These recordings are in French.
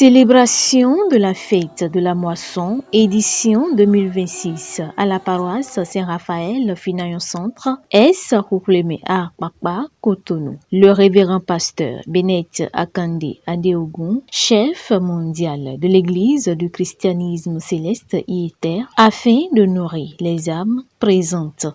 Célébration de la fête de la moisson, édition 2026 à la paroisse Saint-Raphaël Finayon Centre, S. Rouclémé à Papa, Cotonou. Le révérend pasteur Bennett Akande Adeogun, chef mondial de l'Église du christianisme céleste et terre, afin de nourrir les âmes présentes.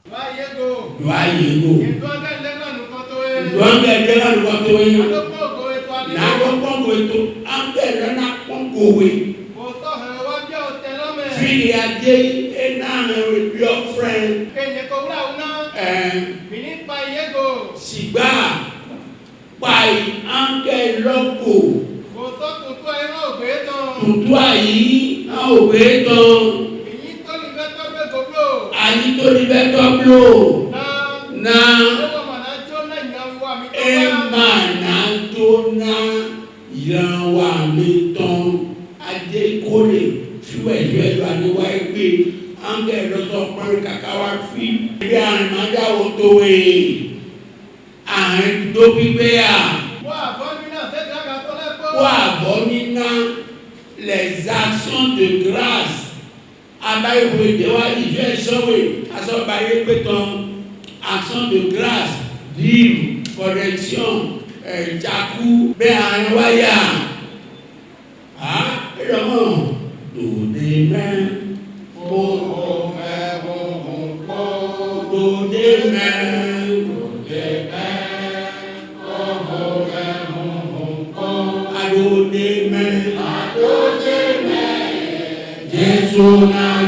Les actions de grâce action de grâce, dîme, correction, jacu, béanwaya. Ah, et le tout des mains, tout des mains, Jésus n'a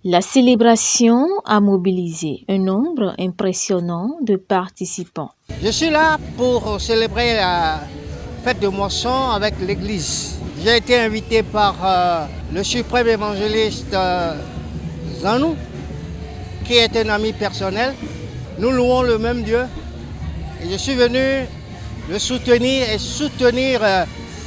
La célébration a mobilisé un nombre impressionnant de participants. Je suis là pour célébrer la fête de moisson avec l'église. J'ai été invité par le suprême évangéliste Zanou, qui est un ami personnel. Nous louons le même Dieu. Et je suis venu le soutenir et soutenir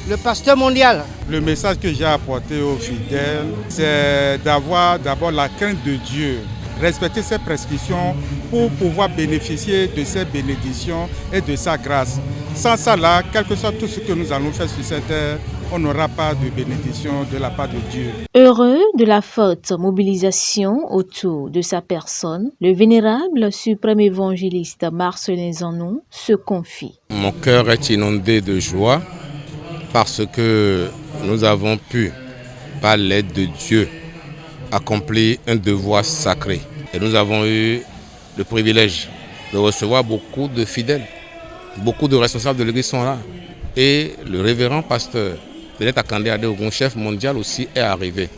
le pasteur mondial. Le message que j'ai apporté aux fidèles, c'est d'avoir d'abord la crainte de Dieu, respecter ses prescriptions pour pouvoir bénéficier de ses bénédictions et de sa grâce. Sans ça là, quel que soit tout ce que nous allons faire sur cette terre, on n'aura pas de bénédiction de la part de Dieu. Heureux de la forte mobilisation autour de sa personne, le vénérable suprême évangéliste Marcelin Zanou se confie. Mon cœur est inondé de joie parce que nous avons pu, par l'aide de Dieu, accomplir un devoir sacré. Et nous avons eu le privilège de recevoir beaucoup de fidèles. Beaucoup de responsables de l'église sont là. Et le révérend pasteur Bennett Akande Adeogun, chef mondial aussi, est arrivé.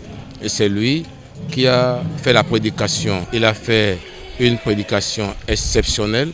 Et c'est lui qui a fait la prédication. Il a fait une prédication exceptionnelle,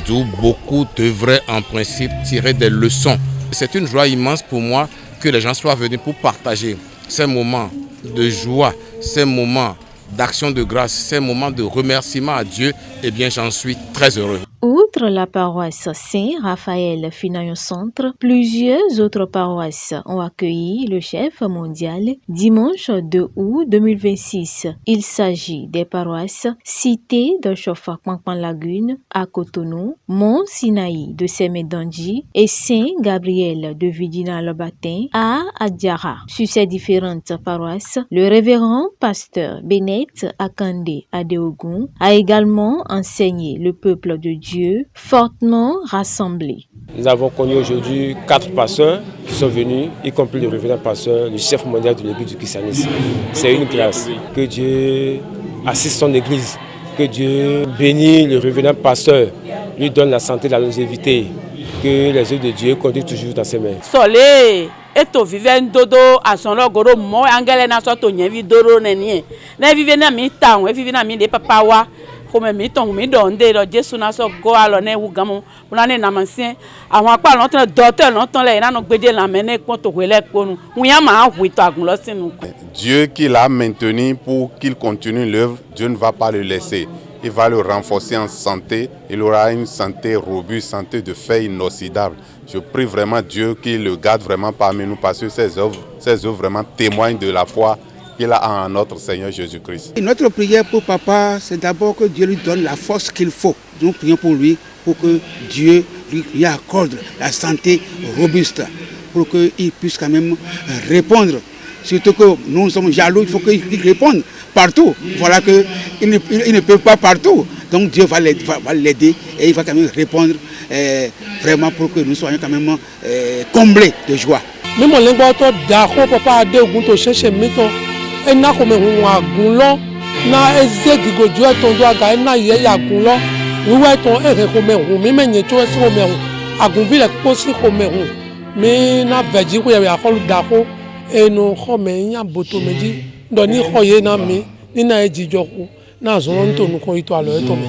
d'où beaucoup devraient en principe tirer des leçons. C'est une joie immense pour moi que les gens soient venus pour partager ces moments de joie, ces moments d'action de grâce, ces moments de remerciement à Dieu. Eh bien, j'en suis très heureux. Outre la paroisse Saint-Raphaël Finayon Centre, plusieurs autres paroisses ont accueilli le chef mondial dimanche 2 août 2026. Il s'agit des paroisses Cité de Chofa-Pampan-Lagune à Cotonou, Mont-Sinaï de Sémédandji et Saint-Gabriel de Vidina-Lobatin à Adiara. Sur ces différentes paroisses, le révérend pasteur Bennett Akande Adeogun a également enseigné le peuple de Dieu fortement rassemblés. Nous avons connu aujourd'hui 4 pasteurs qui sont venus, y compris le révérend pasteur, le chef mondial de l'église du christianisme. C'est une grâce. Que Dieu assiste son église, que Dieu bénisse le révérend pasteur lui donne la santé, la longévité, que les œuvres de Dieu continuent toujours dans ses mains. Solé, eto vivant dodo à son logoro, moi, angele na soto nyevi doro nenie. Ne vive na mi town, vive na mi de papawa. Comme mi ton mi donde lo Jésus na so go alo ne wugamo una ne na mansien àwọn apa lo tan docteur lo tan le na no gbede la mene pon to wele ponu uyan ma hu to agun lo sinu. Dieu qui l'a maintenu pour qu'il continue l'œuvre, Dieu ne va pas le laisser. Il va le renforcer en santé, il aura une santé robuste, santé de fer inoxydable. Je prie vraiment Dieu qu'il le garde vraiment parmi nous parce que ces œuvres vraiment témoignent de la foi qu'il a en notre Seigneur Jésus-Christ. Notre prière pour papa, c'est d'abord que Dieu lui donne la force qu'il faut. Nous prions pour lui, pour que Dieu lui accorde la santé robuste, pour qu'il puisse quand même répondre. Surtout que nous sommes jaloux, il faut qu'il réponde partout. Voilà qu'il ne peut pas partout. Donc Dieu va l'aider et il va quand même répondre vraiment pour que nous soyons quand même comblés de joie. Même en langue d'accord papa a deux gunto chercher mettons et na comme on a gunlo na ezegi gojo ton do aga na ye ya gunlo wiwe ton e comme on me menye to si comme on agunvi le posi comme on me na veji ko ya ko dako e no come nya boto meji do ni khoye na mi ni na ejijo ko na zo nto nu ko ito alo e to me.